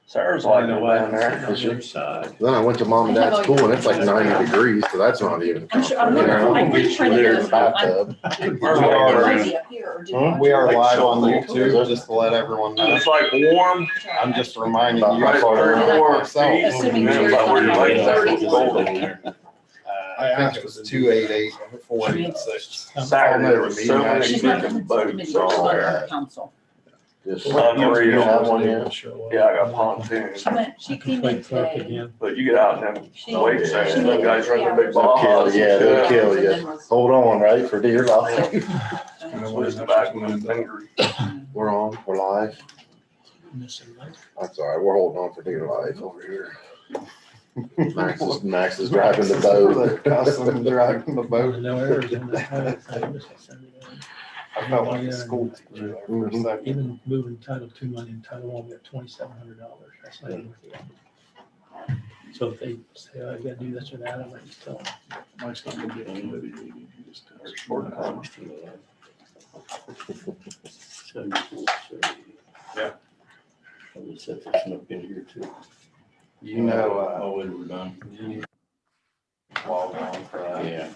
Sarah's like down there. Then I went to mom and dad's pool and it's like 90 degrees, so that's not even. I'm sure, I'm pretty sure There in the bathtub. We are live on YouTube, just to let everyone know. It's like warm. I'm just reminding you. Right, Assuming Assuming you're you're like 30. golden there. I think it was 288, 486. Saturday, there was so many She's not freaking coming boats to all the there. council. Just- You have one here? Yeah, I got pontoons, She came in today. but you get out in them lake sections, them guys run the big They'll kill Bajas. you, yeah, they'll kill you. Hold on, right, for dear life. Squeeze the back of my finger. We're on, we're live. That's all right, we're holding on for dear life over here. Max is driving the boat. Custom driving the boat. No errors in that. I felt like a school teacher there for a second. Even moving Title II money in Title I, we got $2,700. That's not even worth it. So if they say, oh, I gotta do this or that, I might just tell them. Mike's not gonna get on the video. You just Yeah. I'll just set this up in here too. You know, Oh, when we're done. log on for that. Yeah.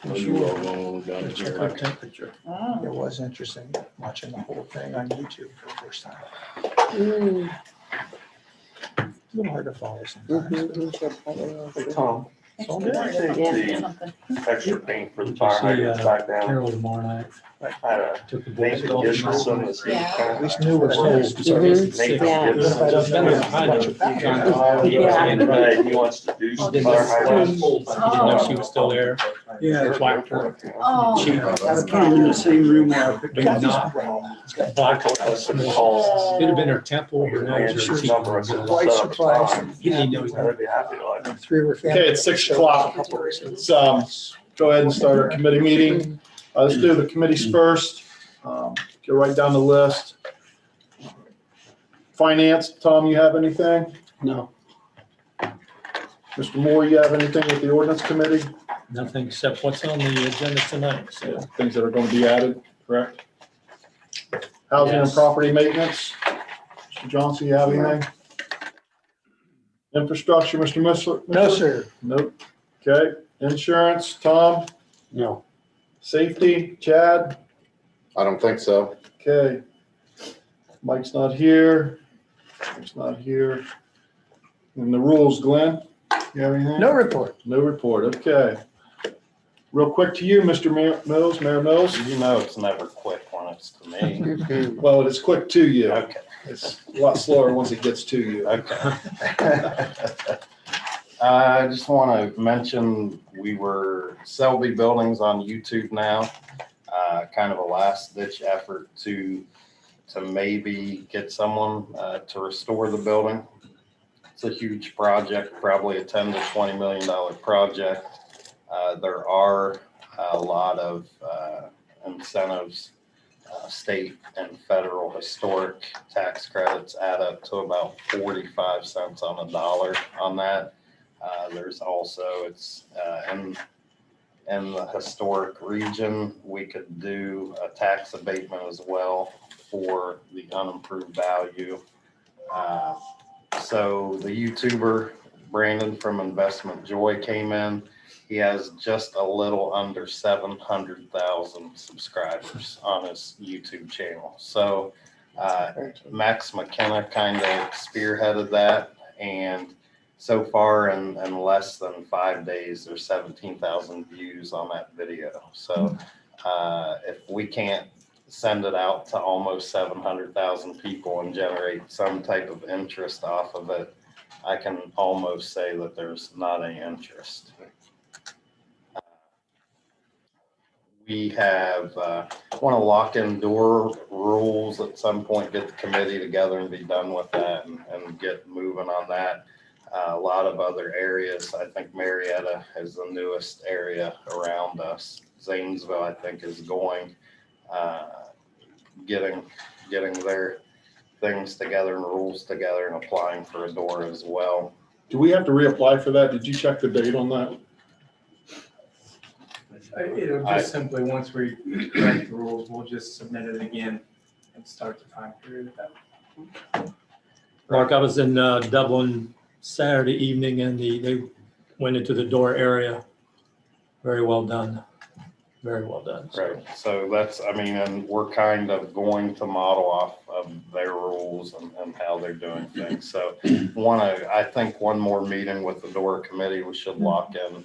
Oh, you all going when we're done Check here. our temperature. Oh. It was interesting watching the whole thing on YouTube for the first time. A little hard to follow sometimes. Hey, Tom, So did you take the extra paint for the fire hydrants back down? Carol tomorrow night. I had a Took the Nathan boys off. Gibson this week. Yeah. At least knew what it was. Nathan Yeah. Gibson. Yeah. He wants to do some Didn't fire know hydrants. she was still there. Yeah. Whacked her. Oh. She Kind of in the same room where I picked did not. Black. It'd have been her temple, her nose, her cheek. Quite surprised. He didn't know he I'd be happy to like. Three were family. Okay, it's 6 o'clock. Let's, go ahead and start our committee meeting. Let's do the committees first. Go right down the list. Finance, Tom, you have anything? No, Mr. Moore, you have anything with the ordinance committee? nothing except what's on the agenda tonight. So Things that are going to be added, correct? Housing and Yes. property maintenance. Mr. Johnson, you have anything? Infrastructure, Mr. Missler? No, sir. Nope. Okay. Insurance, Tom? no. Safety, Chad? I don't think so. Okay. Mike's not here. Mike's not here. And the rules, Glenn, you have anything? No report. No report, okay. Real quick to you, Mr. Mills, Mayor Mills. You know it's never quick when it's to me. Well, it's quick to you. Okay. It's a lot slower once it gets to you. Okay. I just want to mention we were Selby Buildings on YouTube now. Kind of a last ditch effort to maybe get someone to restore the building. It's a huge project, probably a $10 to $20 million project. There are a lot of incentives, state and federal historic tax credits add up to about 45 cents on a dollar on that. There's also, it's in the historic region, we could do a tax abatement as well for the unimproved value. So the YouTuber Brandon from Investment Joy came in. He has just a little under 700,000 subscribers on his YouTube channel. So Max McKenna kind of spearheaded that, and so far in less than 5 days, there's 17,000 views on that video. So if we can't send it out to almost 700,000 people and generate some type of interest off of it, I can almost say that there's not any interest. We have want to lock in door rules at some point, get the committee together and be done with that and get moving on that. A lot of other areas, I think Marietta is the newest area around us. Zanesville, I think, is going, getting their things together and rules together and applying for a door as well. Do we have to reapply for that? Did you check the date on that? It'll just simply, once we write the rules, we'll just submit it again and start the time period at that. Mark, I was in Dublin Saturday evening and they went into the door area. Very well done. Very well done. So, Right, so that's, I mean, and we're kind of going to model off of their rules and how they're doing things. So I think one more meeting with the door committee, we should lock in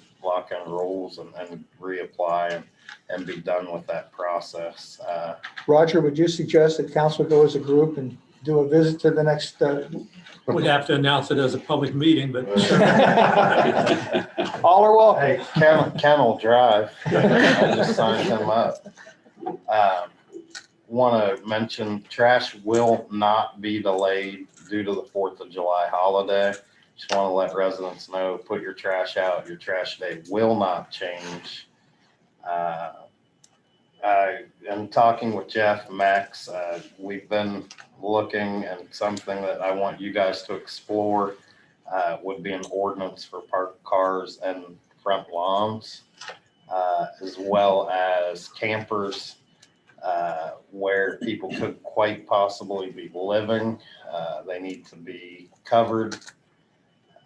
rules and reapply and be done with that process. Roger, would you suggest that council go as a group and do a visit to the next? We'd have to announce it as a public meeting, but sure. All are welcome. Hey, Ken will drive. I just signed him up. Want to mention trash will not be delayed due to the 4th of July holiday. Just want to let residents know, put your trash out. Your trash day will not change. I'm talking with Jeff, Max. We've been looking, and something that I want you guys to explore would be an ordinance for parked cars and front lawns, as well as campers where people could quite possibly be living. They need to be covered.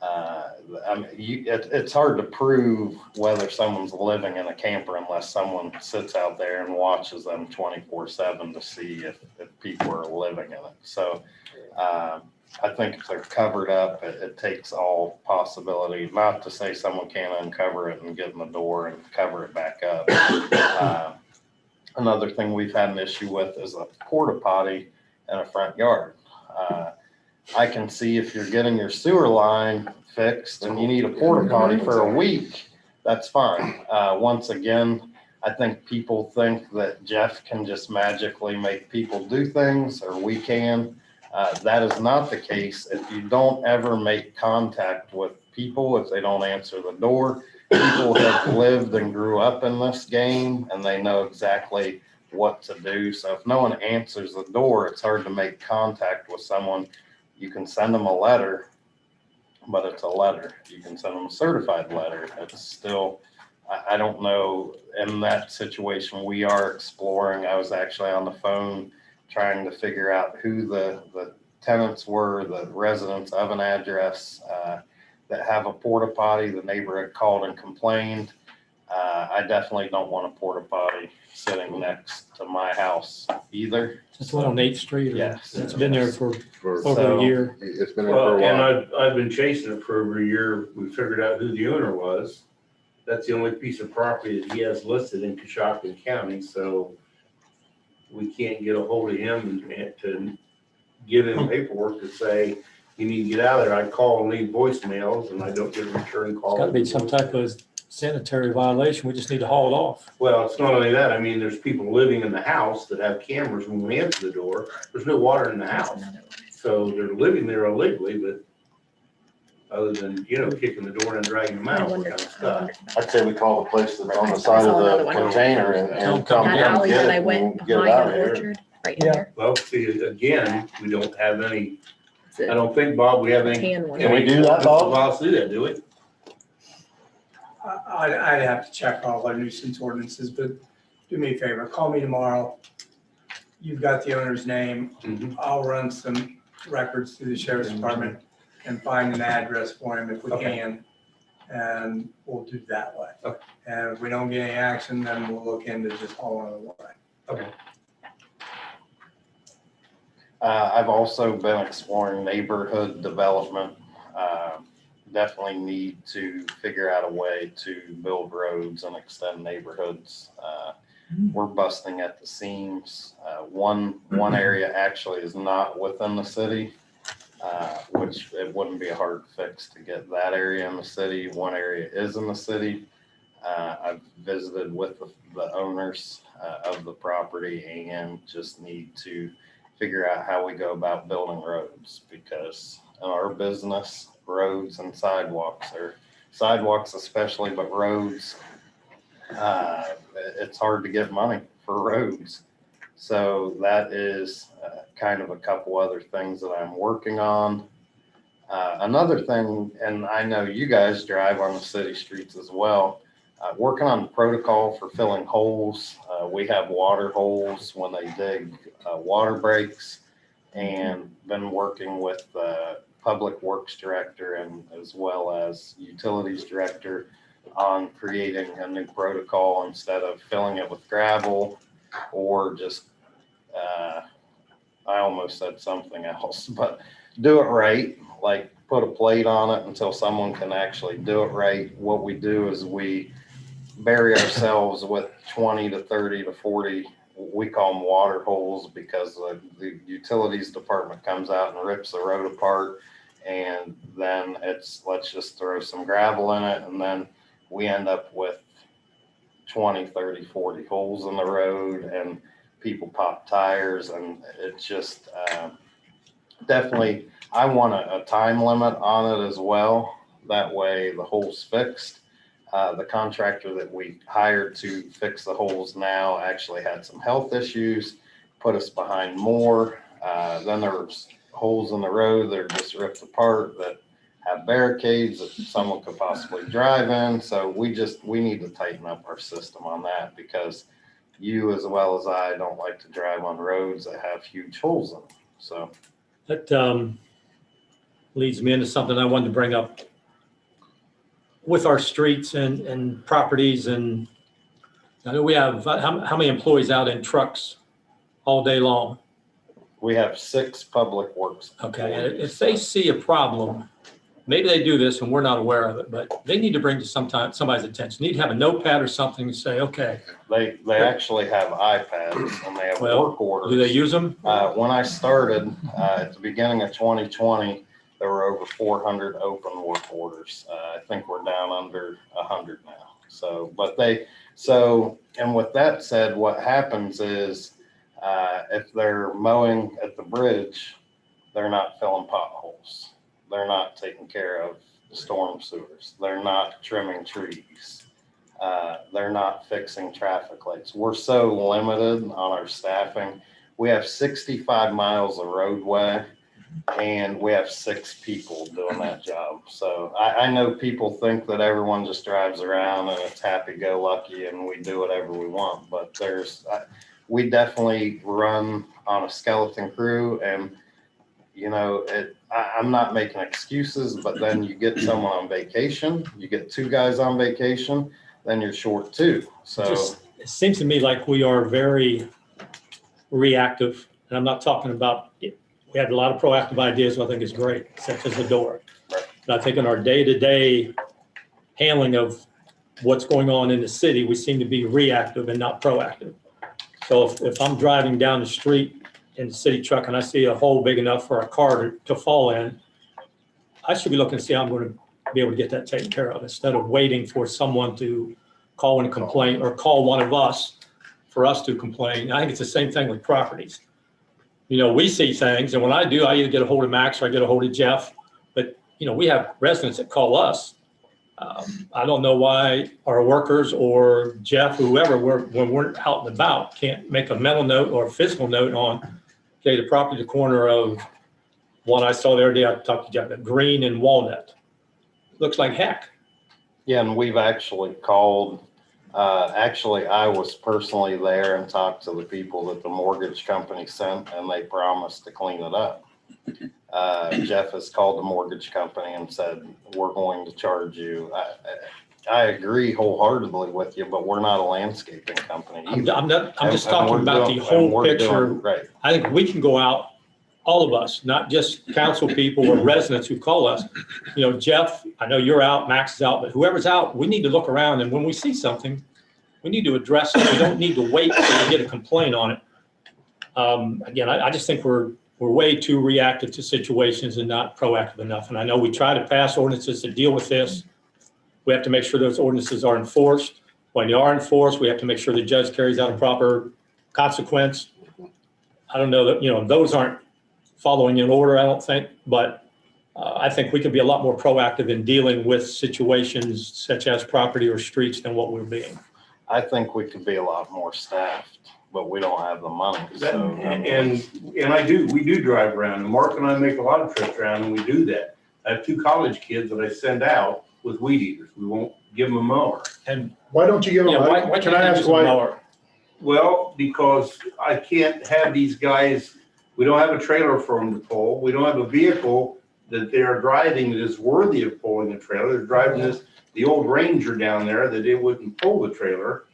I mean, it's hard to prove whether someone's living in a camper unless someone sits out there and watches them 24/7 to see if people are living in it. So I think if they're covered up, it takes all possibility, not to say someone can't uncover it and get in the door and cover it back up. Another thing we've had an issue with is a porta potty in a front yard. I can see if you're getting your sewer line fixed and you need a porta potty for a week, that's fine. Once again, I think people think that Jeff can just magically make people do things, or we can. That is not the case. If you don't ever make contact with people, if they don't answer the door, people have lived and grew up in this game and they know exactly what to do. So if no one answers the door, it's hard to make contact with someone. You can send them a letter, but it's a letter. You can send them a certified letter. It's still, I don't know, in that situation we are exploring. I was actually on the phone trying to figure out who the tenants were, the residents of an address that have a porta potty. The neighbor had called and complained. I definitely don't want a porta potty sitting next to my house either. It's one on 8th Street. Yes. It's been there for For, over a year. it's been there for Well, a and while. I've been chasing it for over a year. We figured out who the owner was. That's the only piece of property that he has listed in Coshocton County, so we can't get a hold of him and to give him paperwork to say, you need to get out of there. I call and leave voicemails and I don't get a return call. It's got to be some type of sanitary violation. We just need to haul it off. Well, it's not only that. I mean, there's people living in the house that have cameras when we answer the door. There's no water in the house. So they're living there illegally, but other than, kicking the door and dragging them out, we're kind of stuck. I'd say we call the place that's on the side of the container and come That get alley that I it went and get it behind out of the here. orchard, right in Yeah. there. Well, see, again, we don't have any, It's a I don't think, Bob, we have any. tan one. Can we do that, Bob? Allow us to do that, do we? I'd have to check all our nuisance ordinances, but do me a favor, call me tomorrow. You've got the owner's name. Mhm. I'll run some records through the sheriff's department and find an address for him if we Okay. can. And we'll do that way. Okay. And if we don't get any action, then we'll look into just hauling it away. Okay. I've also been exploring neighborhood development. Definitely need to figure out a way to build roads and extend neighborhoods. We're busting at the seams. One area actually is not within the city, which it wouldn't be a hard fix to get that area in the city. One area is in the city. I've visited with the owners of the property and just need to figure out how we go about building roads, because in our business, roads and sidewalks especially, but roads, it's hard to get money for roads. So that is kind of a couple other things that I'm working on. Another thing, and I know you guys drive on the city streets as well, working on the protocol for filling holes. We have water holes when they dig water breaks. and been working with the Public Works Director and as well as Utilities Director on creating a new protocol instead of filling it with gravel or just, I almost said something else, but do it right, like put a plate on it until someone can actually do it right. What we do is we bury ourselves with 20 to 30 to 40, we call them water holes, because the utilities department comes out and rips the road apart, and then it's, let's just throw some gravel in it, and then we end up with 20, 30, 40 holes in the road, and people pop tires, and it's just definitely, I want a time limit on it as well. That way the hole's fixed. The contractor that we hired to fix the holes now actually had some health issues, put us behind more. Then there's holes in the road that are just ripped apart that have barricades that someone could possibly drive in. So we need to tighten up our system on that, because you as well as I don't like to drive on roads that have huge holes in them. So That leads me into something I wanted to bring up with our streets and properties. And I know we have, how many employees out in trucks all day long? we have 6 public works. Okay, and if they see a problem, maybe they do this and we're not aware of it, but they need to bring to somebody's attention. Need to have a notepad or something to say, okay. They actually have iPads and they have Well, work orders. Do they use them? When I started at the beginning of 2020, there were over 400 open work orders. I think we're down under 100 now. So, and with that said, what happens is if they're mowing at the bridge, they're not filling potholes. They're not taking care of storm sewers. They're not trimming trees. They're not fixing traffic lights. We're so limited on our staffing. We have 65 miles of roadway and we have 6 people doing that job. So I know people think that everyone just drives around and it's happy-go-lucky and we do whatever we want, but we definitely run on a skeleton crew. And you know, I'm not making excuses, but then you get someone on vacation, you get 2 guys on vacation, then you're short 2. So It seems to me like we are very reactive, and I'm not talking about, we have a lot of proactive ideas, I think is great, such as the door. Right. But I think in our day-to-day handling of what's going on in the city, we seem to be reactive and not proactive. So if I'm driving down the street in the city truck and I see a hole big enough for a car to fall in, I should be looking to see how I'm going to be able to get that taken care of, instead of waiting for someone to call in a complaint or call one of us for us to complain. I think it's the same thing with properties. You know, we see things, and when I do, I either get a hold of Max or I get a hold of Jeff. But, you know, we have residents that call us. I don't know why our workers or Jeff, whoever, when we're out and about, can't make a mental note or a physical note on, okay, the property at the corner of one I saw the other day, I talked to Jeff, Green and Walnut. Looks like heck. yeah, and we've actually called, actually I was personally there and talked to the people that the mortgage company sent, and they promised to clean it up. Jeff has called the mortgage company and said, we're going to charge you. I agree wholeheartedly with you, but we're not a landscaping company either. I'm just talking about the whole picture. Right. I think we can go out, all of us, not just council people or residents who call us. You know, Jeff, I know you're out, Max is out, but whoever's out, we need to look around, and when we see something, we need to address it. We don't need to wait till we get a complaint on it. Again, I just think we're way too reactive to situations and not proactive enough. And I know we try to pass ordinances to deal with this. We have to make sure those ordinances are enforced. When they are enforced, we have to make sure the judge carries out a proper consequence. I don't know that, you know, those aren't following in order, I don't think, but I think we can be a lot more proactive in dealing with situations such as property or streets than what we're being. I think we could be a lot more staffed, but we don't have the money. So, We do drive around, and Mark and I make a lot of trips around, and we do that. I have 2 college kids that I send out with weed eaters. We won't give them a mower. And Why don't you give them, why can can't I they ask use a why? mower? Well, because I can't have these guys We don't have a trailer for them to pull. We don't have a vehicle that they're driving that is worthy of pulling a trailer. They're driving the old Ranger down there that it wouldn't pull the trailer.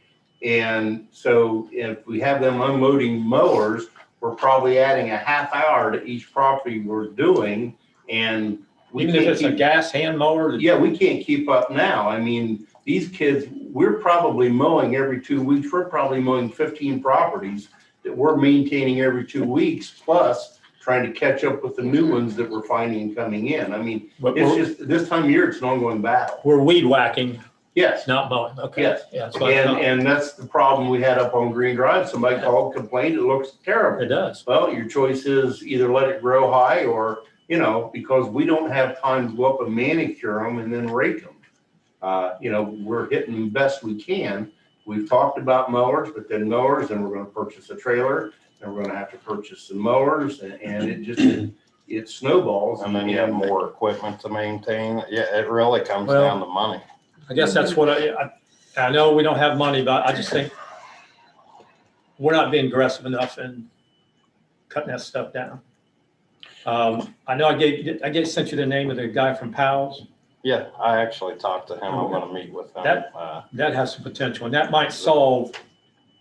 And so if we have them unloading mowers, we're probably adding a half hour to each property we're doing. And we Even if can't it's a keep- gas hand mower? Yeah, we can't keep up now. I mean, these kids, we're probably mowing every 2 weeks. We're probably mowing 15 properties that we're maintaining every 2 weeks, plus trying to catch up with the new ones that we're finding coming in. I mean, But it's just, this time of year, it's an ongoing battle. we're weed whacking, Yes. not mowing, okay? Yes. Yeah, that's what I thought. And that's the problem we had up on Green Drive. Somebody called, complained, it looks terrible. It does. Well, your choice is either let it grow high or, you know, because we don't have time to go up and manicure them and then rake them. You know, we're hitting them best we can. We've talked about mowers, but then mowers, and we're gonna purchase a trailer, and we're gonna have to purchase some mowers, and it just, it snowballs. And then you have more equipment to maintain. Yeah, it really comes Well, down to money. I guess that's what I know we don't have money, but I just think we're not being aggressive enough in cutting that stuff down. I know I sent you the name of the guy from Powell's. Yeah, I actually talked to him. I'm gonna meet with him. That has some potential, and that might solve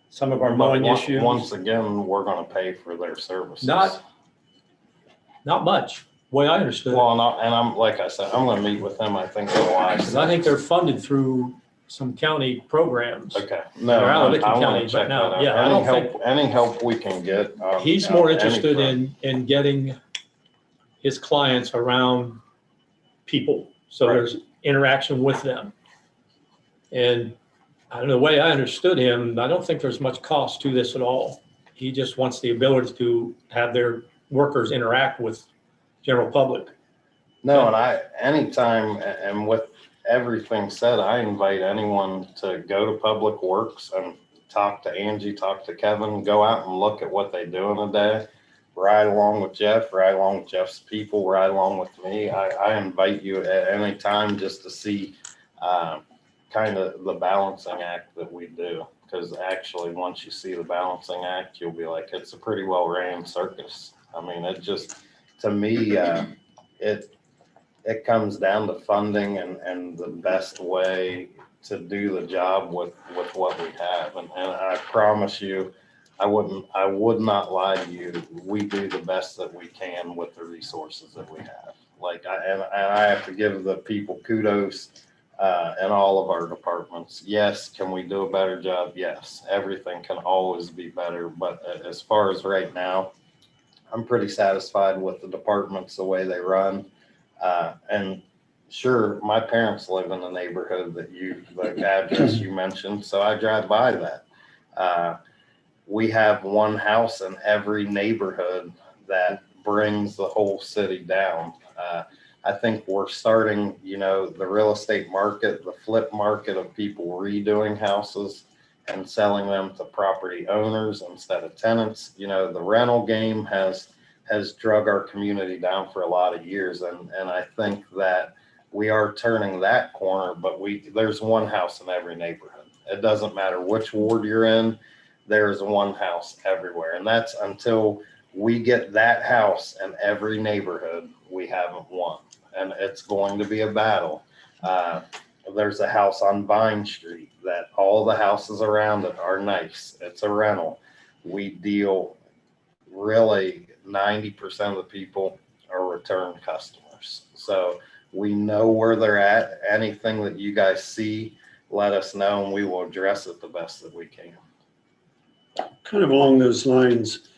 some of our mowing issues. Once again, we're gonna pay for their services. Not much, the way I understood it. Well, and I'm, like I said, I'm gonna meet with them, I think, July. Because I think they're funded through some county programs. Okay, no, They're out of Licking I County, wanna but check that no, out. yeah, I don't Any help we can get. He's you know, more any interested front. in getting his clients around people. So Right. there's interaction with them. And I don't know, the way I understood him, I don't think there's much cost to this at all. He just wants the ability to have their workers interact with general public. No, and anytime, and with everything said, I invite anyone to go to Public Works and talk to Angie, talk to Kevin, go out and look at what they do in a day. Ride along with Jeff, ride along with Jeff's people, ride along with me. I invite you at any time just to see kind of the balancing act that we do. Because actually, once you see the balancing act, you'll be like, it's a pretty well ran circus. I mean, it just, to me, it comes down to funding and the best way to do the job with what we have. And I promise you, I would not lie to you. We do the best that we can with the resources that we have. Like, I have to give the people kudos in all of our departments. Yes, can we do a better job? Yes, everything can always be better. But as far as right now, I'm pretty satisfied with the departments, the way they run. And sure, my parents live in the neighborhood the address you mentioned, so I drive by that. We have one house in every neighborhood that brings the whole city down. I think we're starting, you know, the real estate market, the flip market of people redoing houses and selling them to property owners instead of tenants. You know, the rental game has drug our community down for a lot of years. And I think that we are turning that corner, but there's one house in every neighborhood. It doesn't matter which ward you're in. There's one house everywhere. And that's until we get that house in every neighborhood, we haven't won. And it's going to be a battle. There's a house on Vine Street that all the houses around it are nice. It's a rental. We deal really 90% of the people are return customers. So we know where they're at. Anything that you guys see, let us know and we will address it the best that we can. Kind of along those lines,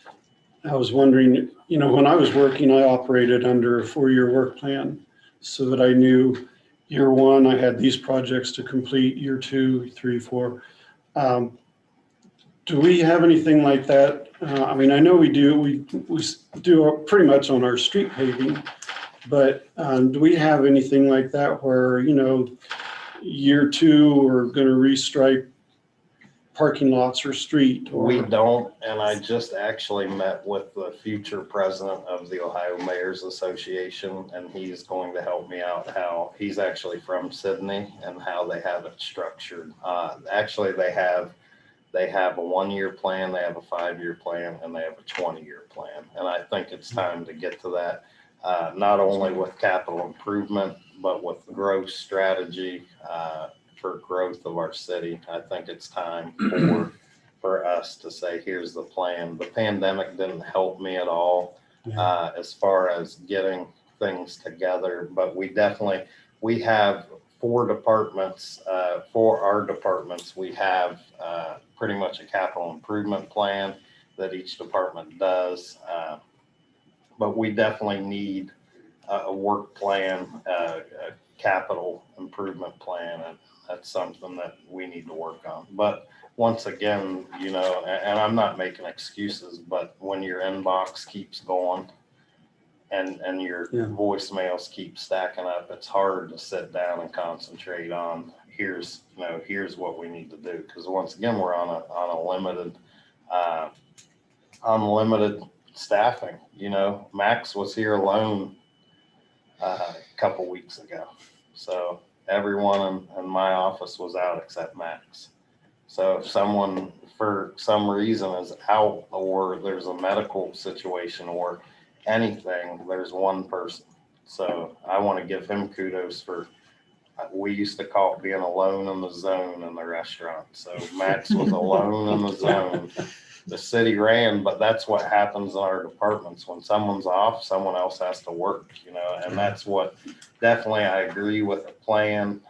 I was wondering, you know, when I was working, I operated under a 4-year work plan so that I knew year 1, I had these projects to complete, year 2, 3, 4. Do we have anything like that? I mean, I know we do. We do pretty much on our street paving, but do we have anything like that where, you know, year 2, we're going to restripe parking lots or street? Or... We don't, and I just actually met with the future president of the Ohio Mayors Association, and he's going to help me out how he's actually from Sydney and how they have it structured. Actually, they They have a 1-year plan, they have a 5-year plan, and they have a 20-year plan. And I think it's time to get to that, not only with capital improvement, but with growth strategy for growth of our city. I think it's time for us to say, here's the plan. The pandemic didn't help me at all as far as getting things together, but we have 4 departments. For our departments, we have pretty much a capital improvement plan that each department does. But we definitely need a work plan, a capital improvement plan, and that's something that we need to work on. But once again, you know, and I'm not making excuses, but when your inbox keeps going and your voicemails keep stacking up, it's hard to sit down and concentrate on here's what we need to do. Because once again, we're on a unlimited staffing. You know, Max was here alone a couple weeks ago, so everyone in my office was out except Max. So if someone for some reason is out, or there's a medical situation or anything, there's one person. So I want to give him kudos for, we used to call it being alone in the zone in the restaurant. So Max was alone in the zone. The city ran, but that's what happens in our departments. When someone's off, someone else has to work, you know, and that's what, definitely I agree with the plan,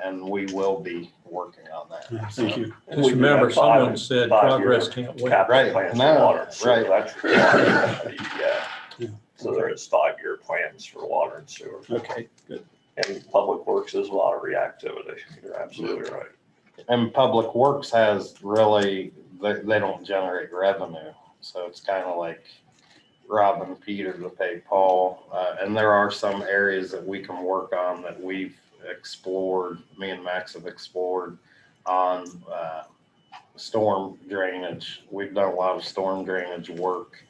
and we will be working on that. Thank you. Just remember, someone said progress can't wait. Capital Right. plans No, for water and sewer, right. that's required. Yeah. So there is 5-year plans for water and sewer. Okay, good. And public works is a lot of reactivity. You're absolutely right. And Public Works has really, they don't generate revenue. So it's kind of like robbing Peter to pay Paul. And there are some areas that we can work on that we've explored, me and Max have explored on storm drainage. We've done a lot of storm drainage work.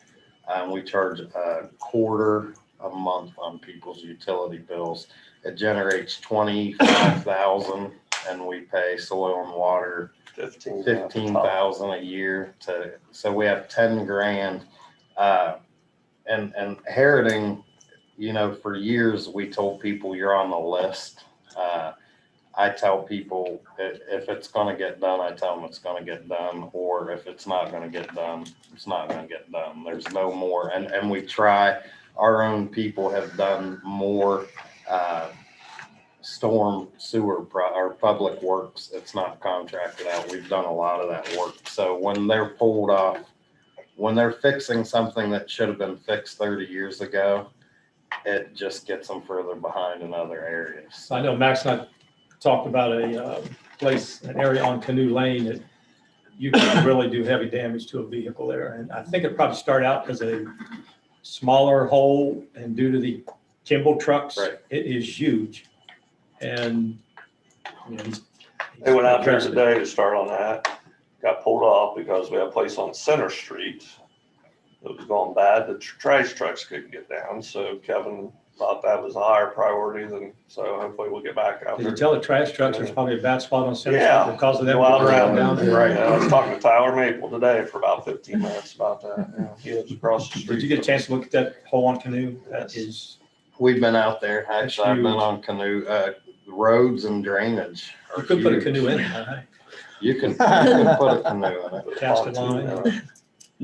We charge $0.25 a month on people's utility bills. It generates 25,000, and we pay soil and water 15,000 a year so we have 10 grand. And Heriting, you know, for years we told people you're on the list. I tell people if it's going to get done, I tell them it's going to get done, or if it's not going to get done, it's not going to get done. There's no more. And we try, our own people have done more storm sewer or public works. It's not contracted out. We've done a lot of that work. So when they're pulled off, when they're fixing something that should have been fixed 30 years ago, it just gets them further behind in other areas. I know Max and I talked about a place, an area on Canoe Lane that you can really do heavy damage to a vehicle there. And I think it probably started out as a smaller hole, and due to the Kimball trucks, Right. It is huge. And you know, They went out there today to start on that, got pulled off because we have a place on Center Street that was going bad. The trash trucks couldn't get down. So Kevin thought that was a higher priority than, so hopefully we'll get back out Did there. you tell the trash trucks there's probably a bad spot on Center Yeah. Street because of them Go out going around down there? Right. Yeah, I was talking to Tyler Maple today for about 15 minutes about that. Yeah, he lives across the street. Did you get a chance to look at that hole on Canoe? That Yes. is, We've been out there. Actually, I've been huge. on Canoe, roads and drainage. you are could put a huge. canoe in it, all right? You can put a canoe in it. Cast a line. All right,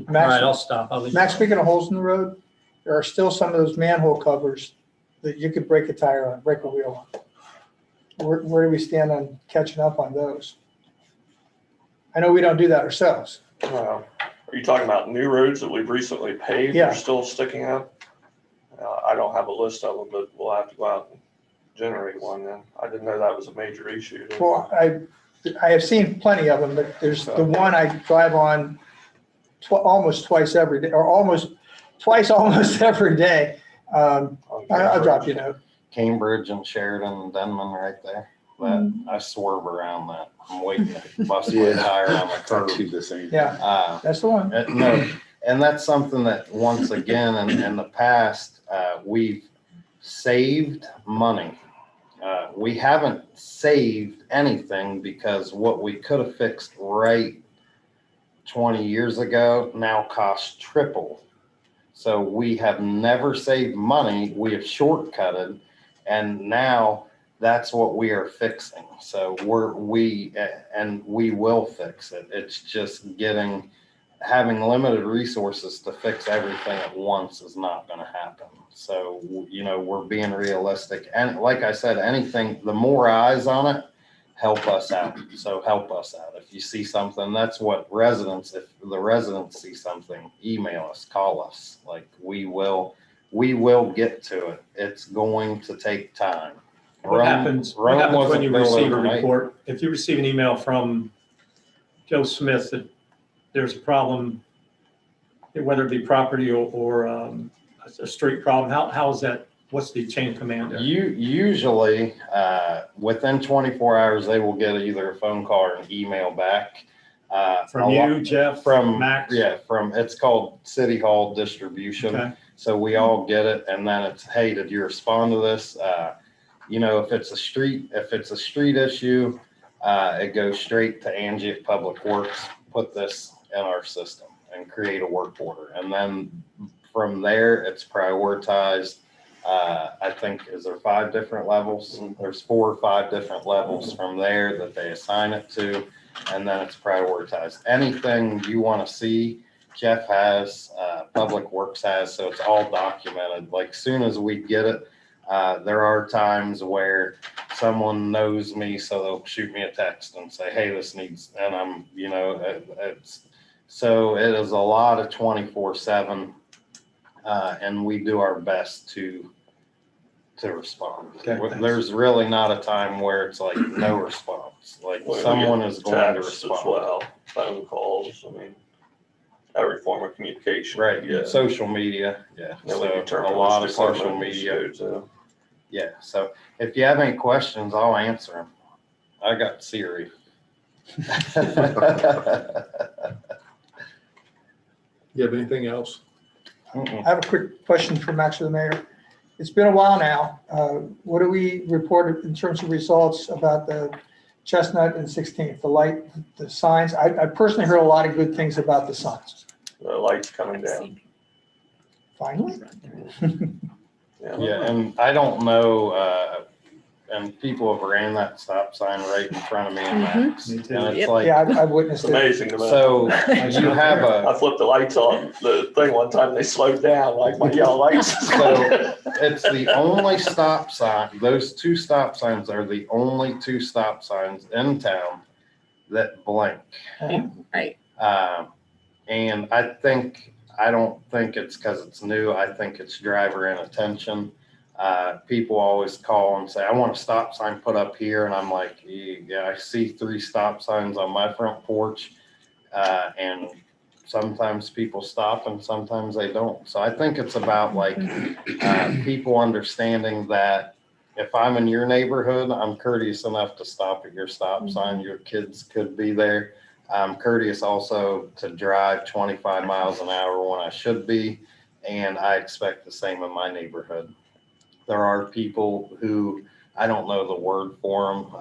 Max, I'll stop. I'll leave. Max, speaking of holes in the road, there are still some of those manhole covers that you could break a tire on, break a wheel on. Where do we stand on catching up on those? I know we don't do that ourselves. Are you talking about new roads that we've recently paved that Yeah. are still sticking up? I don't have a list of them, but we'll have to go out and generate one then. I didn't know that was a major issue. Well, I have seen plenty of them, but there's the one I drive on almost twice every day, or almost every day. I'll drop you a note. Cambridge and Sheridan and Denman right there. But I swerve around that. I'm waiting to bust my tire on the curb. the same. Yeah, that's the one. No, and that's something that once again in the past we've saved money. We haven't saved anything because what we could have fixed right 20 years ago now cost triple. So we have never saved money. We have shortcutted, and now that's what we are fixing. So we will fix it. It's just having limited resources to fix everything at once is not going to happen. So, we're being realistic. And like I said, the more eyes on it, help us out. So help us out. If you see something, that's what if the residents see something, email us, call us. Like we will get to it. It's going to take time. What happens when you receive a report? If you receive an email from Joe Smith that there's a problem, whether it be property or a street problem, how is that? What's the chain of command there? Usually, within 24 hours, they will get either a phone call or an email back. From you, Jeff, from Max? Yeah, it's called City Hall Distribution. Okay. So we all get it, and then it's, hey, did you respond to this? If it's a street issue, it goes straight to Angie at Public Works, put this in our system and create a work order. And then from there, it's prioritized. I think, is there 5 different levels? There's 4 or 5 different levels from there that they assign it to, and then it's prioritized. Anything you want to see, Jeff has, Public Works has, so it's all documented. Like soon as we get it, there are times where someone knows me, so they'll shoot me a text and say, hey, this needs, and I'm, so it is a lot of 24/7, and we do our best to respond. Okay. There's really not a time where it's like no response. Like someone is going to respond. As well, phone calls. I mean, every form of communication. Right. Yeah. Social media. Yeah. So a lot of social media. Yeah. So if you have any questions, I'll answer them. I got Siri. You have anything else? I have a quick question for Max or the mayor. It's been a while now. What do we report in terms of results about the Chestnut and 16th, the light, the signs? I personally heard a lot of good things about the signs. The light's coming down. Finally? Yeah, and I don't know, and people have ran that stop sign right in front of me and Max. Me too. And it's Yep. like, Yeah, I've It's witnessed it. amazing to me. so you have I flipped the lights on, the thing one time, they slowed down like my yellow lights. So it's the only stop sign, those 2 stop signs are the only 2 stop signs in town that blink. Right. And I don't think it's because it's new. I think it's driver inattention. People always call and say, I want a stop sign put up here. And I'm like, yeah, I see 3 stop signs on my front porch. And sometimes people stop and sometimes they don't. So I think it's about like people understanding that if I'm in your neighborhood, I'm courteous enough to stop at your stop sign. Your kids could be there. I'm courteous also to drive 25 miles an hour when I should be. And I expect the same in my neighborhood. There are people who, I don't know the word for them.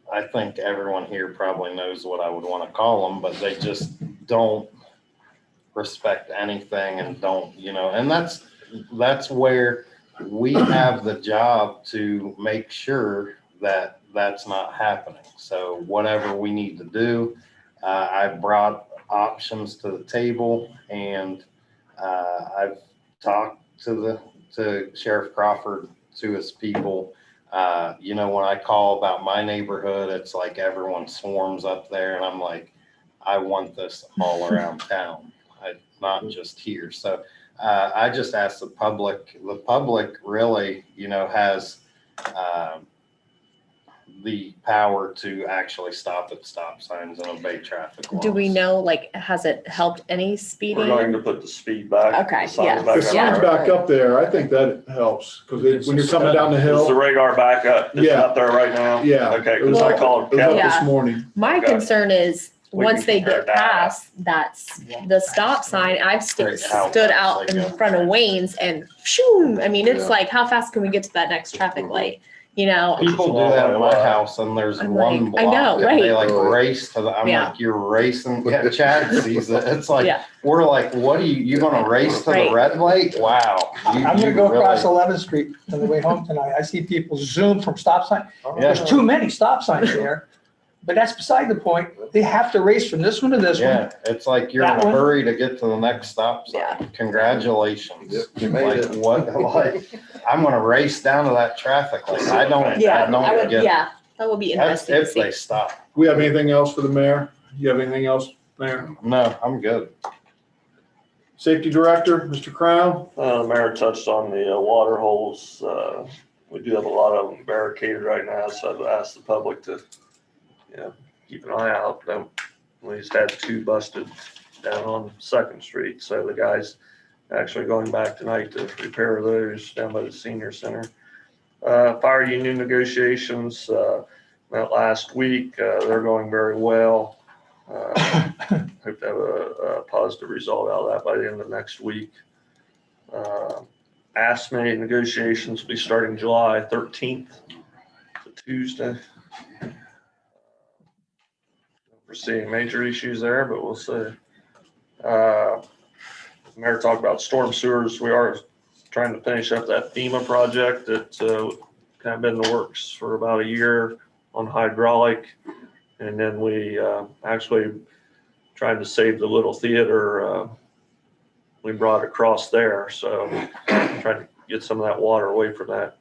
I think everyone here probably knows what I would want to call them, but they just don't respect anything and don't, and that's where we have the job to make sure that that's not happening. So whatever we need to do, I've brought options to the table, and I've talked to Sheriff Crawford, to his people. When I call about my neighborhood, it's like everyone swarms up there, and I'm like, I want this all around town, not just here. So I just ask the public really, has the power to actually stop at stop signs and obey traffic laws. Do we know, has it helped any speeding? We're going to put the speed back. Okay, the sign yeah. back The up. sign's back up there. I think that helps because when you're coming down the Is the hill. radar back up? Is it Yeah. up there right now? Yeah. Okay, It was because I up- called It was up Kevin. Yeah. this morning. My Okay. concern is, We once can they compare get that. past the stop sign, I've Right, how stood fast out they in go. front of Wayne's and shoo, I mean, it's Yeah. like, how fast can we get to that next traffic light? you know? People do that at my house and there's I'm one like, I know, block and they right. like race to the, I'm Yeah. like, you're racing, yeah, Chad sees it. It's like, Yeah. we're like, what are you gonna race to the Right. red light? Wow. I'm gonna go across 11th Street on the way home tonight. I see people zoom from stop sign. There's too many stop signs there, but that's beside the point. They have to race from this one to this one. Yeah, it's like you're in That a one? hurry to get to the next stop Yeah. sign. Congratulations. Yep, you made Like it. what, like, I'm gonna race down to that traffic light. I don't Yeah, I would, get it. yeah, that would be That's interesting to if they see. stop. We have anything else for the mayor? You have anything else, Mayor? No, I'm good. Safety Director, Mr. Crown? The mayor touched on the water holes. We do have a lot of them barricaded right now, so I've asked the public to, keep an eye out. We just had 2 busted down on 2nd Street, so the guy's actually going back tonight to repair those down by the senior center. Fire union negotiations met last week. They're going very well. Hope to have a positive result out of that by the end of next week. ASME negotiations will be starting July 13th, it's a Tuesday. We're seeing major issues there, but we'll see. Mayor talked about storm sewers. We are trying to finish up that FEMA project that's kind of been in the works for about a year on hydraulic. And then we actually tried to save the little theater. We brought it across there. So trying to get some of that water away from that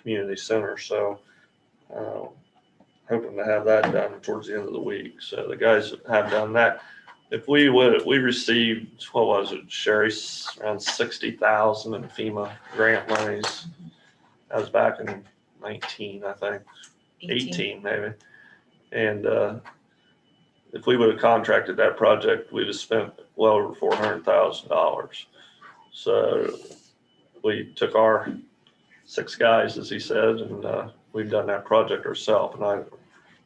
community center. So hoping to have that done towards the end of the week. So the guys have done that. If we received, what was it, Sherry, around 60,000 in FEMA grant monies. That was back in 19, I think, 18 maybe. And if we would have contracted that project, we'd have spent well over $400,000. So we took our 6 guys, as he said, and we've done that project ourselves. And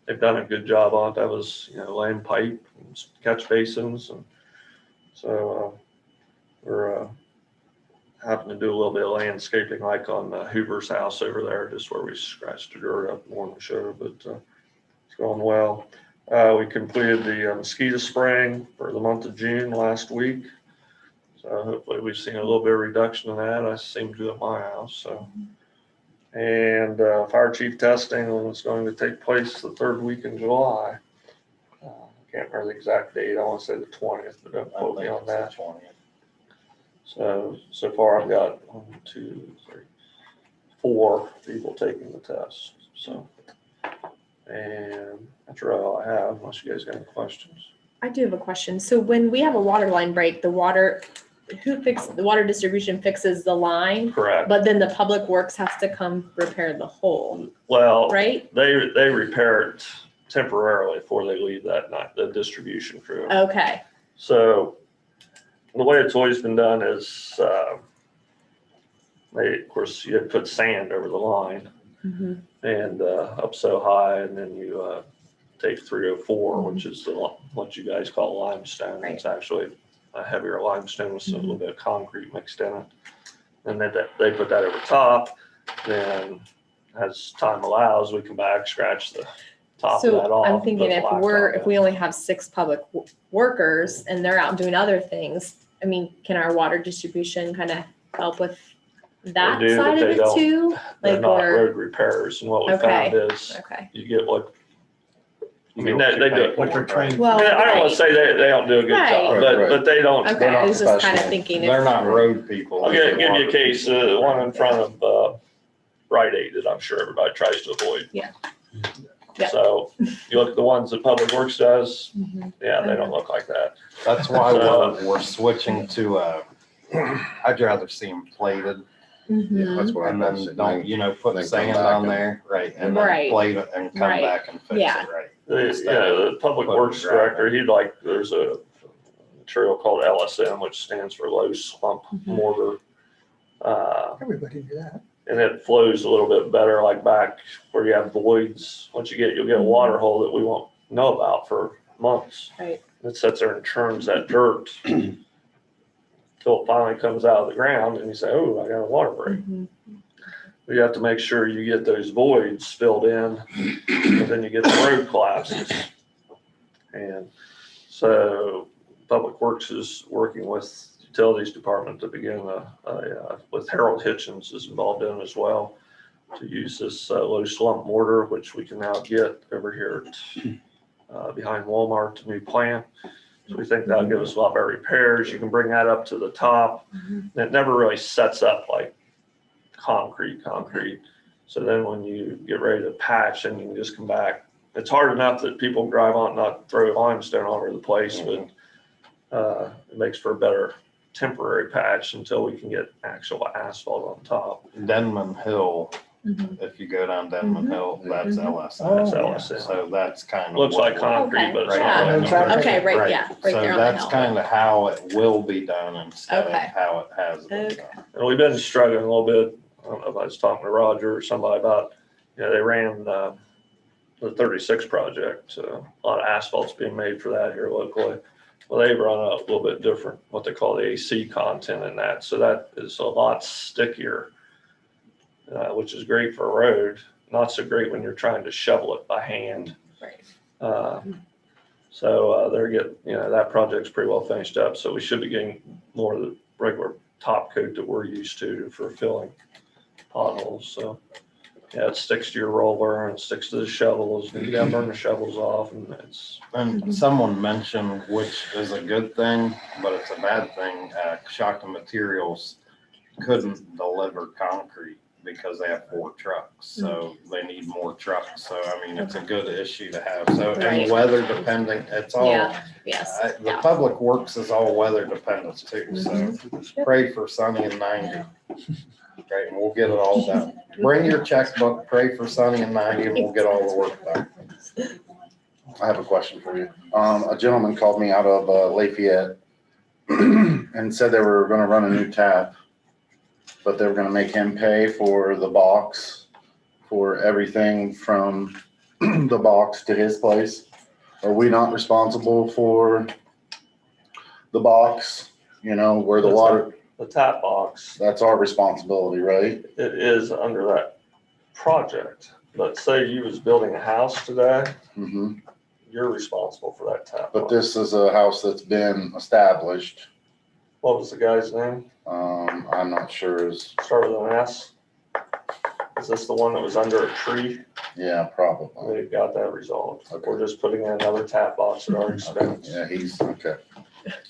they've done a good job on it. That was, laying pipe and catch basins. And so we're having to do a little bit of landscaping, like on Hoover's house over there, just where we scratched the dirt up more than we should have, but it's going well. We completed the mosquito spraying for the month of June last week. So hopefully we've seen a little bit of reduction in that. I seem to do at my house, so. And fire chief testing is going to take place the 3rd week in July. Can't remember the exact date. I want to say the 20th, but don't quote me on that. So far I've got 1, 2, 3, 4 people taking the test. So, and that's really all I have, unless you guys got any questions. I do have a question. So when we have a water line break, the water distribution fixes the line, Correct. but then the public works has to come repair the hole, Well, right? they repair it temporarily before they leave that night, the distribution crew. Okay. So the way it's always been done is, of course, you had to put sand over the line and up so high, and then you take 304, which is what you guys call limestone. Right. It's actually a heavier limestone with a little bit of concrete mixed in it. And then they put that over top. Then as time allows, we come back, scratch the top of that So off. I'm thinking and put if blacktop we in. only have 6 public workers and they're out doing other things, I mean, can our water distribution kind of help with that They do, side but of they it don't. too? They're Like, not or, road repairs, and what we Okay. found is okay. you get what, I mean, You they do. What they're trained. Well, I don't want to say they don't do a good job, Right. but they don't. Okay, I was just kind of professional. thinking. They're if- not road people. I'll give you a case, one in front of Rite Aid that I'm sure everybody tries to avoid. Yeah. Yeah. So you look at the ones that Public Works does, Mhm. yeah, they don't look like that. That's why So- we're switching to, I'd rather see them plated Mhm. That's what and I'm then saying. don't, put Then come sand back on and- there, right? And then Right. plate it and come Right. back and fix Yeah. it, right? The Public Put Works gravel. Director, there's a material called LSM, which stands for low slump Mhm. mortar. Everybody knew that. And it flows a little bit better, like back where you have voids. You'll get a water hole that we won't know about for months. Right. It sits there and churns that dirt till it finally comes out of the ground and you say, oh, I got a water break. Mhm. You have to make sure you get those voids filled in, and then you get the road collapses. And so Public Works is working with Utilities Department to begin with Harold Hitchens is involved in as well, to use this low slump mortar, which we can now get over here at, behind Walmart, the new plant. So we think that'll give us a lot better repairs. You can bring that up to the top. It never really sets up like concrete. So then when you get ready to patch, and you can just come back. It's hard enough that people drive on, not throw limestone all over the place, but it makes for a better temporary patch until we can get actual asphalt on top. Denman Hill, if you go down Denman Hill, that's LS. That's Oh, LSN. So that's kind of. Looks what like we're- concrete, but it's Okay, not. yeah. really. Traffic. Okay, right, yeah, right So there on the that's hill. kind of how it will be done instead of Okay. how it has been Okay. done. And we've been struggling a little bit. I don't know if I was talking to Roger or somebody about, they ran the 36 project. A lot of asphalt's being made for that here locally. Well, they run a little bit different, what they call the AC content in that. So that is a lot stickier, which is great for a road. Not so great when you're trying to shovel it by hand. Right. So they're getting, that project's pretty well finished up. So we should be getting more of the regular top coat that we're used to for filling potholes. So yeah, it sticks to your roller and sticks to the shovels, and you gotta burn the shovels off, and it's. And someone mentioned, which is a good thing, but it's a bad thing, Coshocton Materials couldn't deliver concrete because they have 4 trucks, so they need more trucks. So, I mean, it's a good issue to have. So, Right. and weather depending, it's all, Yeah, yes, the yeah. Public Works is all weather dependent too, so pray for sunny and 90. Okay, and we'll get it all done. Bring your checkbook, pray for sunny and 90, and we'll get all the work done. I have a question for you. A gentleman called me out of Lafayette and said they were gonna run a new tap, but they were gonna make him pay for the box, for everything from the box to his place. Are we not responsible for the box, where the water, The tap box, that's our responsibility, right? it is under that project. But say you was building a house today, Mm-hmm. you're responsible for that tap But box. this is a house that's been established. What was the guy's name? I'm not sure Start with an S. Is this the one that was under a tree? yeah, probably. They've got that resolved. Okay. We're just putting in another tap box at our Okay. expense. Yeah, he's, okay.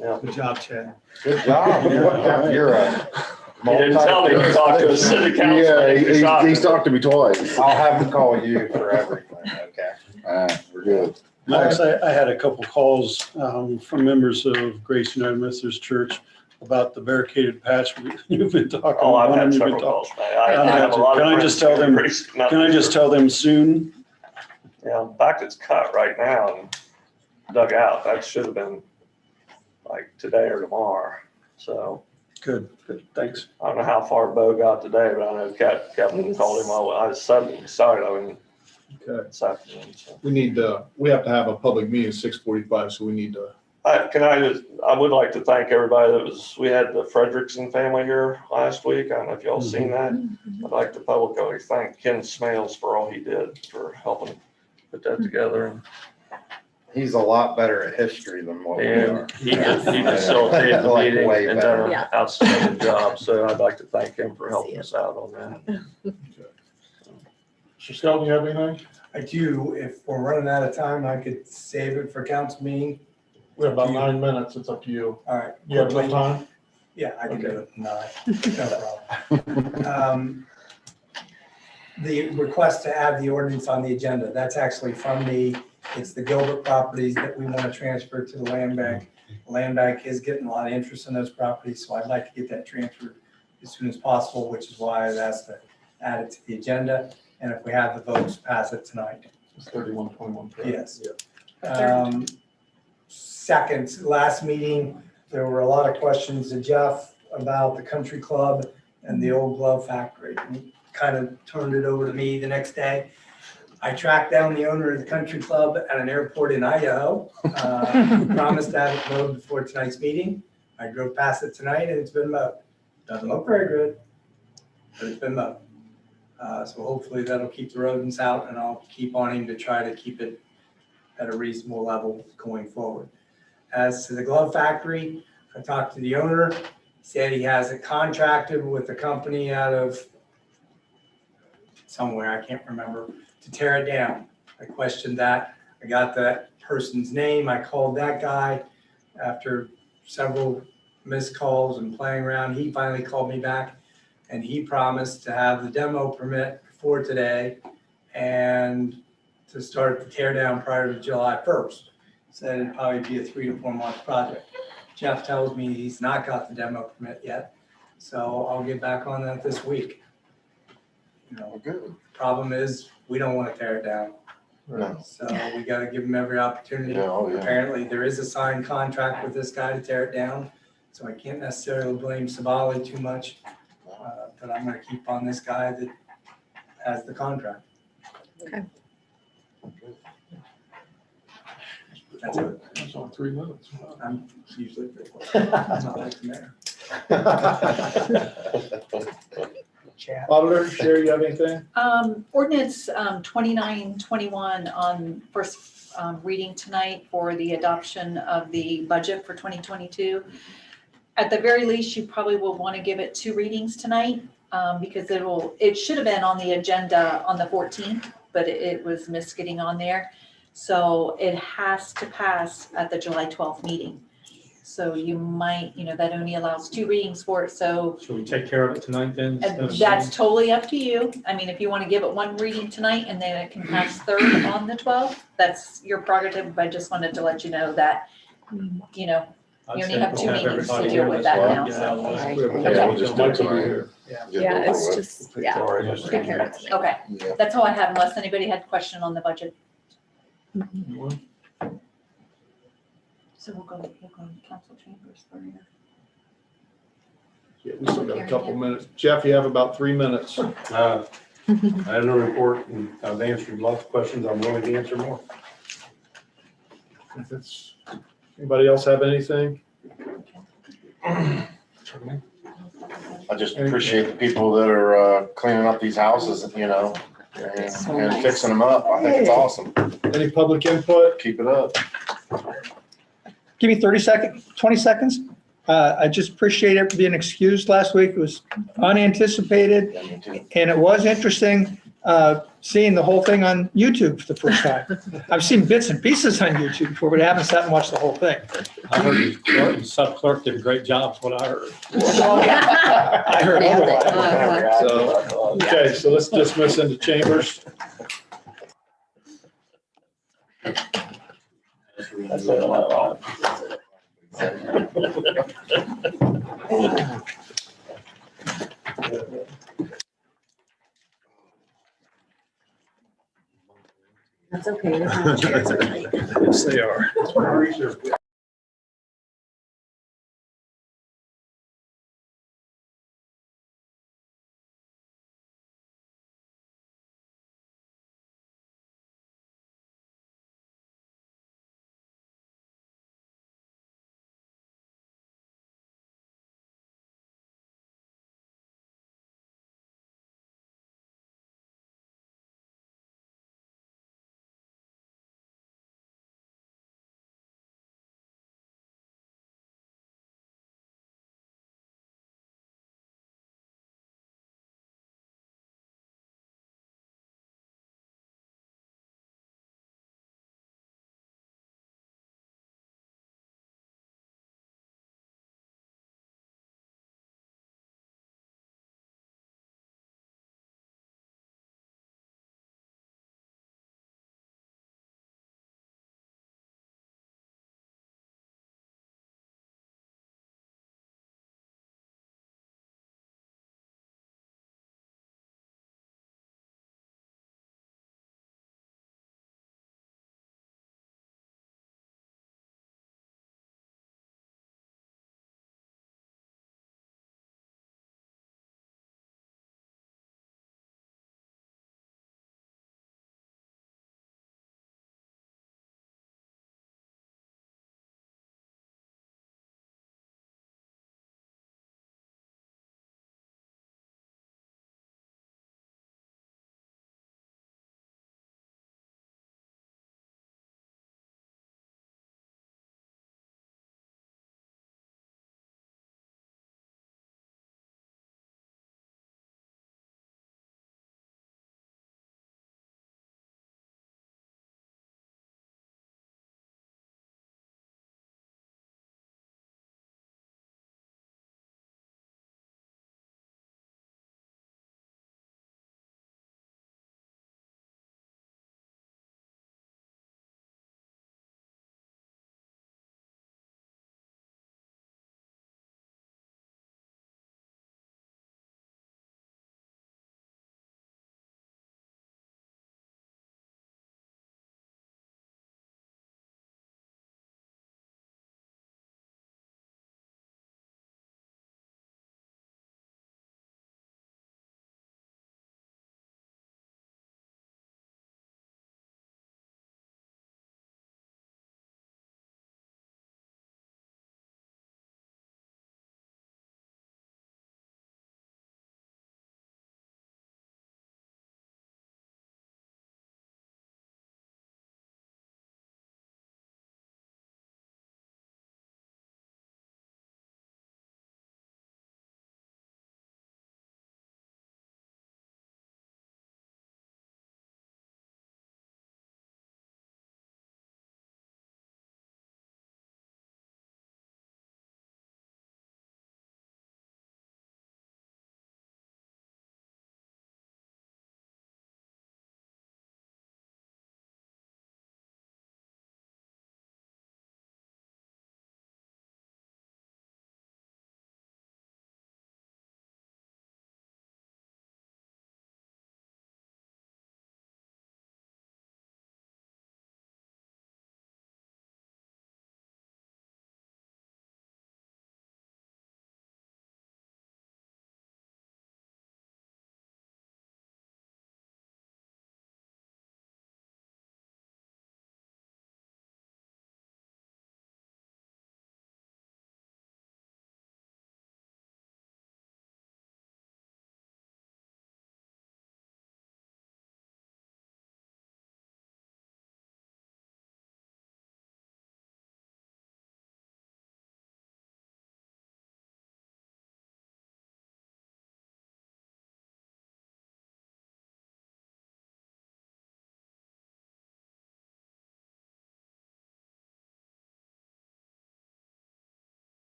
Yeah. Good job, Chad. Good job. You're a He didn't tell me to talk to a city council. Yeah, he's talked to me twice. I'll have him call you for everything, okay? We're good. Max, I had a couple calls from members of Grace United Methodist Church about the barricaded patch you've been talking Oh, I've about. had and you've been several talking- calls. I have a lot of Can I just tell them- Can I just tell them soon? Yeah, in fact, it's cut right now and dug out. That should have been like today or tomorrow. So Good, thanks. I don't know how far Bo got today, but I know Kevin called him. I was suddenly excited. I mean, Okay. this afternoon. So. We have to have a public meeting at 6:45, so we need to. I would like to thank everybody we had the Frederickson family here last week. I don't know if y'all seen that. I'd like to publicly thank Ken Smales for all he did for helping put that together. And He's a lot better at history than what we are. And he facilitated the Like meeting way and better. done an Yeah. outstanding job. So I'd like to thank him for helping us out on that. Mr. Skelton, you have anything? I do, if we're running out of time, I could save it for council meeting. We have about 9 minutes. It's up to you. All right. You have enough time? Yeah, I can do it in 9, no problem. The request to add the ordinance on the agenda, that's actually from me. It's the Gilbert properties that we want to transfer to the land bank. The land bank is getting a lot of interest in those properties, so I'd like to get that transferred as soon as possible, which is why I've asked to add it to the agenda. And if we have the votes, pass it tonight. It's 3121. correct? Yes. Yeah. Second, last meeting, there were a lot of questions to Jeff about the country club and the old glove factory. He kind of turned it over to me the next day. I tracked down the owner of the country club at an airport in Idaho. Promised to have it mowed before tonight's meeting. I drove past it tonight and it's been mowed. Doesn't look very good, but it's been mowed. So hopefully that'll keep the rodents out, and I'll keep on him to try to keep it at a reasonable level going forward. As to the glove factory, I talked to the owner, said he has it contracted with a company out of somewhere, I can't remember, to tear it down. I questioned that. I got that person's name. I called that guy after several missed calls and playing around. He finally called me back, and he promised to have the demo permit before today and to start the tear down prior to July 1st. Said it'd probably be a 3 to 4 month project. Jeff tells me he's not got the demo permit yet, so I'll get back on that this week. You know, Good. problem is, we don't want to tear it down. No. So we got to give them every opportunity. Yeah, oh, yeah. Apparently, there is a signed contract with this guy to tear it down, so I can't necessarily blame Sabali too much. But I'm going to keep on this guy that has the contract. Okay. That's it. That's on 3 minutes. I'm usually pretty quick. I'm not like the mayor. Auditor, Sherry, you have anything? Ordinance 2921 on first reading tonight for the adoption of the budget for 2022. At the very least, you probably will want to give it 2 readings tonight because it should have been on the agenda on the 14th, but it was missed getting on there. So it has to pass at the July 12th meeting. So you might, that only allows 2 readings for it. So Should we take care of it tonight then? instead of- that's totally up to you. I mean, if you want to give it 1 reading tonight and then it can pass third on the 12th, that's your prerogative. I just wanted to let you know that, I'd you say only have we'll 2 meetings to everybody deal here with this that way. now. Yeah, So. Right. Yeah, we'll just do it tonight. Yeah, Get it it's over with. just, yeah. Sorry, just- Take care of it tonight. Okay, Yeah. that's all I have unless anybody had a question on the budget. So we'll go to council chambers for you. Yeah, we still got a couple minutes. Jeff, you have about 3 minutes. I have no report, and I've answered lots of questions. I'm willing to answer more. Anybody else have anything? I just appreciate the people that are cleaning up these houses, and fixing them up. I think it's awesome. Any public input? Keep it up. Give me 20 seconds. I just appreciate it being excused last week. It was unanticipated, Yeah, me too. and it was interesting seeing the whole thing on YouTube for the first time. I've seen bits and pieces on YouTube before, but I haven't sat and watched the whole thing. I heard the clerk and sub-clerk did a great job, is what I heard. I heard otherwise. So, okay, so let's dismiss into chambers. That's it, I'm out. That's okay. They're not chairs tonight. Yes, they are.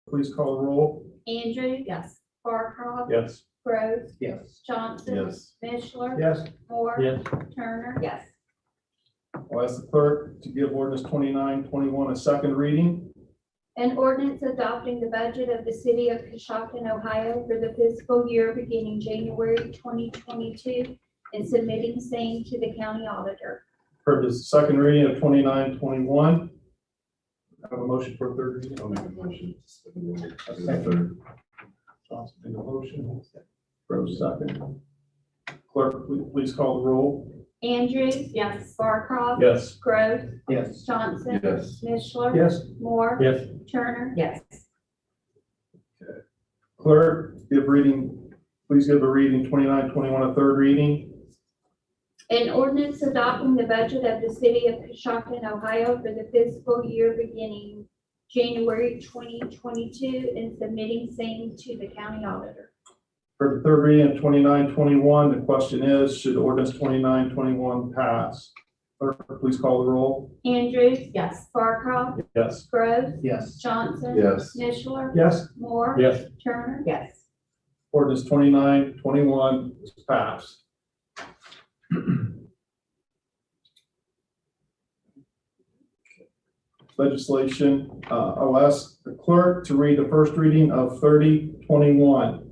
please call the roll. Andrews. Yes. Barcroft. Yes. Groves. Yes. Johnson. Yes. Mishler. Yes. Moore. Yes. Turner. Yes. I'll ask the clerk to give ordinance 2921 a second reading. An ordinance adopting the budget of the city of Coshocton, Ohio for the fiscal year beginning January 2022 and submitting same to the county auditor. Heard the second reading of 2921. Have a motion for a third reading. I'll make a motion. Second. Johnson made a motion. Rose second. Clerk, please call the roll. Andrews. Yes. Barcroft. Yes. Groves. Yes. Johnson. Yes. Mishler. Yes. Moore. Yes. Turner. Yes. Clerk, please give a reading 2921 a third reading. An ordinance adopting the budget of the city of Coshocton, Ohio for the fiscal year beginning January 2022 and submitting same to the county auditor. For the third reading of 2921, the question is, should ordinance 2921 pass? Clerk, please call the roll. Andrews. Yes. Barcroft. Yes. Groves. Yes. Johnson. Yes. Mishler. Yes. Moore. Yes. Turner. Yes. Ordinance 2921 is passed. Legislation, I'll ask the clerk to read the first reading of 3021.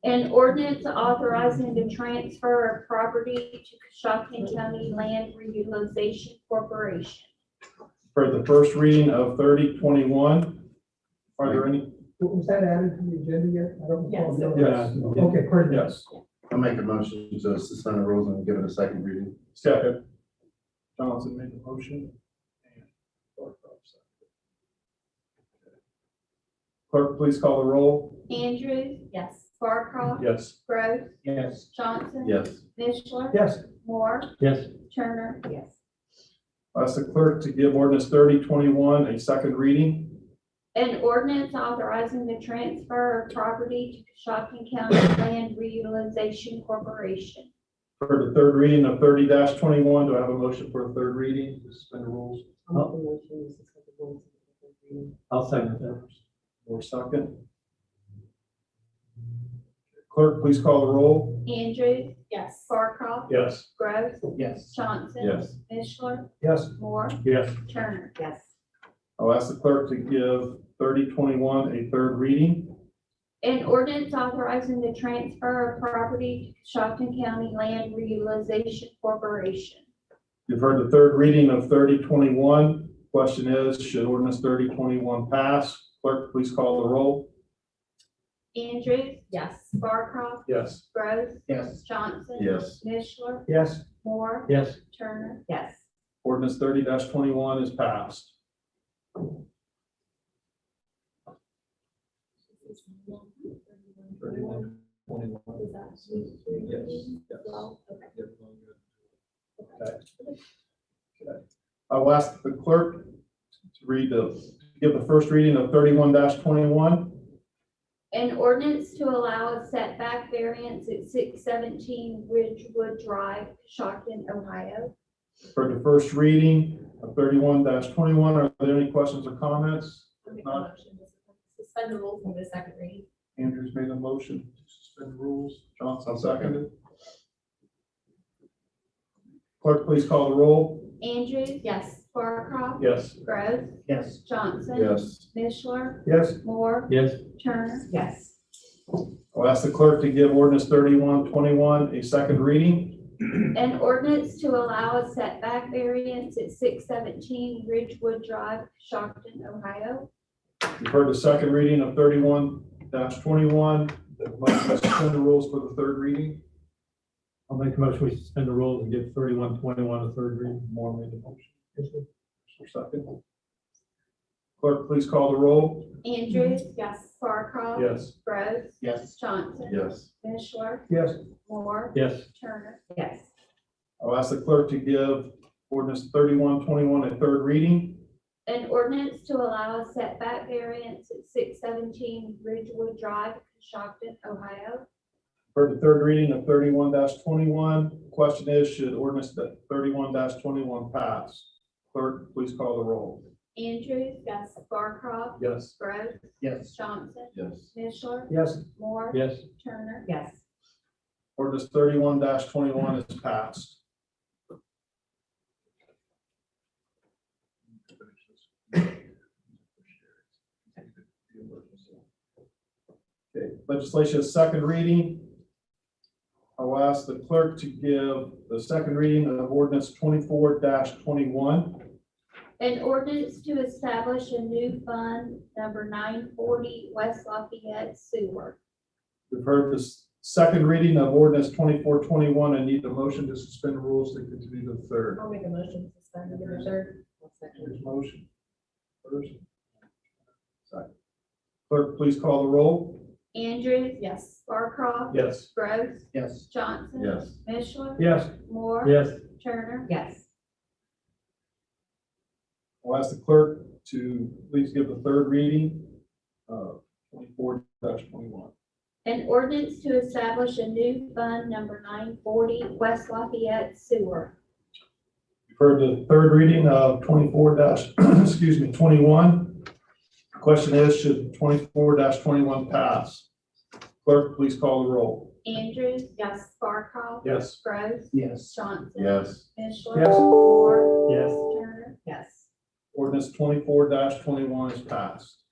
An ordinance authorizing the transfer of property to Coshocton County Land Reutilization Corporation. For the first reading of 3021, are there any? Was that added to the agenda yet? I don't Yes. recall. Yes. Okay, perfect. Yes. I'll make a motion to suspend the rules and give it a second reading. Second. Johnson made the motion. Clerk, please call the roll. Andrews. Yes. Barcroft. Yes. Groves. Yes. Johnson. Yes. Mishler. Yes. Moore. Yes. Turner. Yes. I'll ask the clerk to give ordinance 3021 a second reading. An ordinance authorizing the transfer of property to Coshocton County Land Reutilization Corporation. For the third reading of 30-21, do I have a motion for a third reading? To suspend the rules. I'll second that. Or second. Clerk, please call the roll. Andrews. Yes. Barcroft. Yes. Groves. Yes. Johnson. Yes. Mishler. Yes. Moore. Yes. Turner. Yes. I'll ask the clerk to give 3021 a third reading. An ordinance authorizing the transfer of property to Coshocton County Land Reutilization Corporation. You've heard the third reading of 3021. Question is, should ordinance 3021 pass? Clerk, please call the roll. Andrews. Yes. Barcroft. Yes. Groves. Yes. Johnson. Yes. Mishler. Yes. Moore. Yes. Turner. Yes. Ordinance 30-21 is passed. I will ask the clerk to give the first reading of 31-21. An ordinance to allow a setback variance at 617 Ridgewood Drive, Coshocton, Ohio. For the first reading of 31-21, are there any questions or comments? I'll make a motion to suspend the rules and give a second reading. Andrews made a motion to suspend rules. Johnson I'll second. seconded. Clerk, please call the roll. Andrews. Yes. Barcroft. Yes. Groves. Yes. Johnson. Yes. Mishler. Yes. Moore. Yes. Turner. Yes. I'll ask the clerk to give ordinance 31-21 a second reading. An ordinance to allow a setback variance at 617 Ridgewood Drive, Coshocton, Ohio. You've heard the second reading of 31-21. Suspend the rules for the third reading. I'll make a motion, we suspend the rules and give 3121 a third reading. Moore made the motion. For second. Clerk, please call the roll. Andrews. Yes. Barcroft. Yes. Groves. Yes. Johnson. Yes. Mishler. Yes. Moore. Yes. Turner. Yes. I'll ask the clerk to give ordinance 31-21 a third reading. An ordinance to allow a setback variance at 617 Ridgewood Drive, Coshocton, Ohio. Heard the third reading of 31-21. Question is, should ordinance 31-21 pass? Clerk, please call the roll. Andrews. Yes. Barcroft. Yes. Gross. Yes. Johnson. Yes. Mishler. Yes. Moore. Yes. Turner. Yes. Ordinance 31-21 is passed. Okay, legislation is second reading. I'll ask the clerk to give the second reading of ordinance 24-21. An ordinance to establish a new fund, number 940, West Lafayette Sewer. We've heard this second reading of ordinance 24-21. I need a motion to suspend the rules to continue to the third. I'll make a motion to suspend the third. There's a motion. First. Second. Clerk, please call the roll. Andrews. Yes. Barcroft. Yes. Gross. Yes. Johnson. Yes. Mishler. Yes. Moore. Yes. Turner. Yes. I'll ask the clerk to please give the third reading of 24-21. An ordinance to establish a new fund, number 940, West Lafayette Sewer. You've heard the third reading of 21. Question is, should 24-21 pass? Clerk, please call the roll. Andrews. Yes. Barcroft. Yes. Gross. Yes. Johnson. Yes. Mishler. Yes. Moore. Yes. Turner. Yes. Ordinance 24-21 is passed.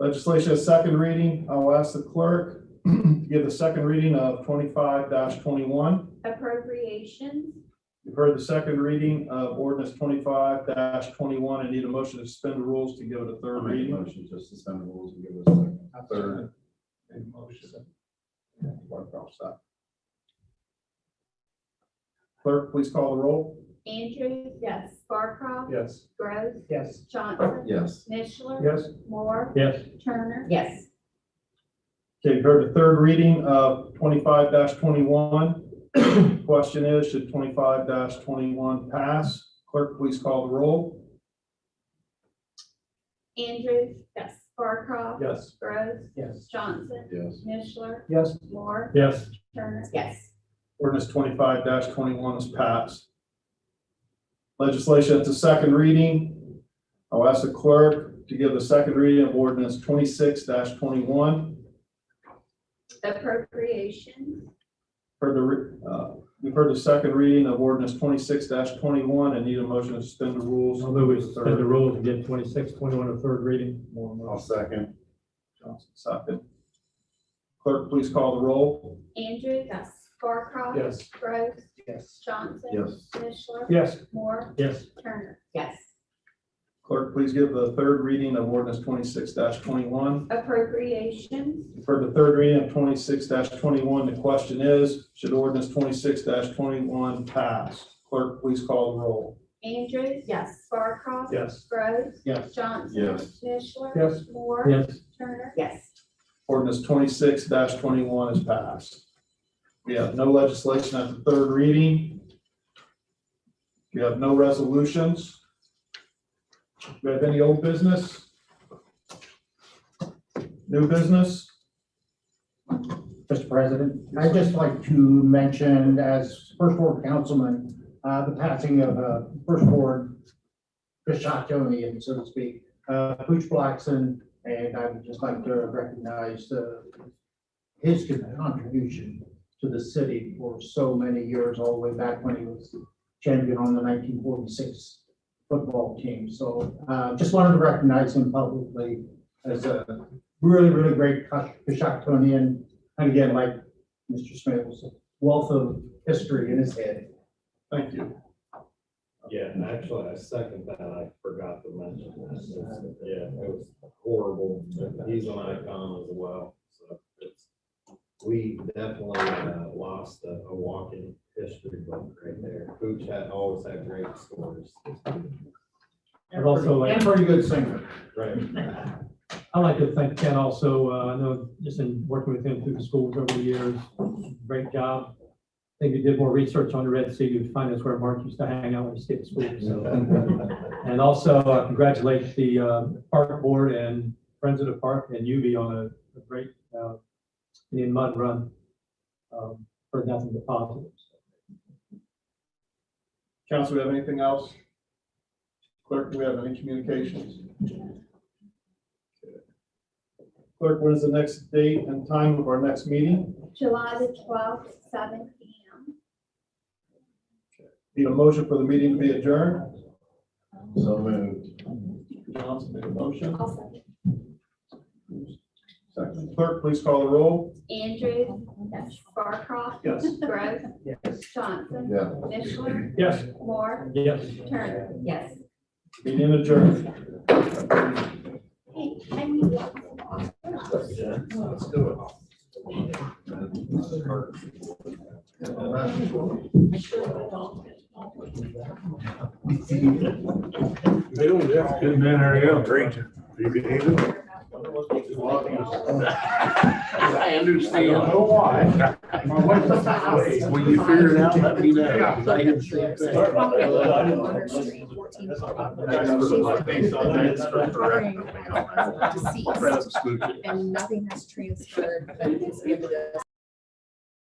Legislation is second reading. I will ask the clerk to give the second reading of 25-21. Appropriations. You've heard the second reading of ordinance 25-21. I need a motion to suspend the rules to give it a third I'll make a reading. motion to suspend the rules and give it a second. Third. A motion. Clerk, please call the roll. Andrews. Yes. Barcroft. Yes. Gross. Yes. Johnson. Yes. Mishler. Yes. Moore. Yes. Turner. Yes. Okay, you've heard the third reading of 25-21. Question is, should 25-21 pass? Clerk, please call the roll. Andrews. Yes. Barcroft. Yes. Gross. Yes. Johnson. Yes. Mishler. Yes. Moore. Yes. Turner. Yes. Ordinance 25-21 is passed. Legislation at the second reading. I'll ask the clerk to give the second reading of ordinance 26-21. Appropriations. We've heard the second reading of ordinance 26-21. I need a motion to suspend the rules. I'll move we suspend the rules and give 26-21 a third reading. I'll second. Johnson, second. Clerk, please call the roll. Andrews. Yes. Barcroft. Yes. Gross. Yes. Johnson. Yes. Mishler. Yes. Moore. Yes. Turner. Yes. Clerk, please give the third reading of ordinance 26-21. Appropriations. For the third reading of 26-21, the question is, should ordinance 26-21 pass? Clerk, please call the roll. Andrews. Yes. Barcroft. Yes. Gross. Yes. Johnson. Yes. Mishler. Yes. Moore. Yes. Turner. Yes. Ordinance 26-21 is passed. We have no legislation at the third reading. We have no resolutions. Do we have any old business? New business? Mr. President, I'd just like to mention as first ward councilman, the passing of first ward Coshoctonian, so to speak, Pooch Blackson, and I would just like to recognize his contribution to the city for so many years, all the way back when he was champion on the 1946 football team. So just wanted to recognize him publicly as a really, really great Coshoctonian. And again, like Mr. Smith, was a wealth of history in his head. Thank you. Yeah, and actually, I second that. I forgot to mention that. Yeah, it was horrible. He's an icon as well. So we definitely lost a walking history book right there. Pooch always had great stories. I'd also like, And pretty good singer. Right. I'd like to thank Ken also. I know just in working with him through the schools over the years, great job. I think we did more research on the Red Sea to find us where Mark used to hang out when he stayed at school. So. And also congratulate the park board and Friends of the Park and UV on a great Indian mud run. Heard nothing but positives. Council, we have anything else? Clerk, do we have any communications? Clerk, what is the next date and time of our next meeting? July the 12th, 7 p.m. Need a motion for the meeting to be adjourned? So moved. Johnson made a motion. I'll second. Second. Clerk, please call the roll. Andrews. Yes. Barcroft. Yes. Gross. Yes. Johnson. Yeah. Mishler. Yes. Moore. Yes. Turner. Yes. Meeting adjourned. Hey, I need one. Let's do it. They don't have good man, are you? Great. You can even. I understand. I don't know why. When you figure it out, let me know. Yeah. 'Cause I had the same thing. Water Street, 14. Deceased, and nothing has transferred, but it's given us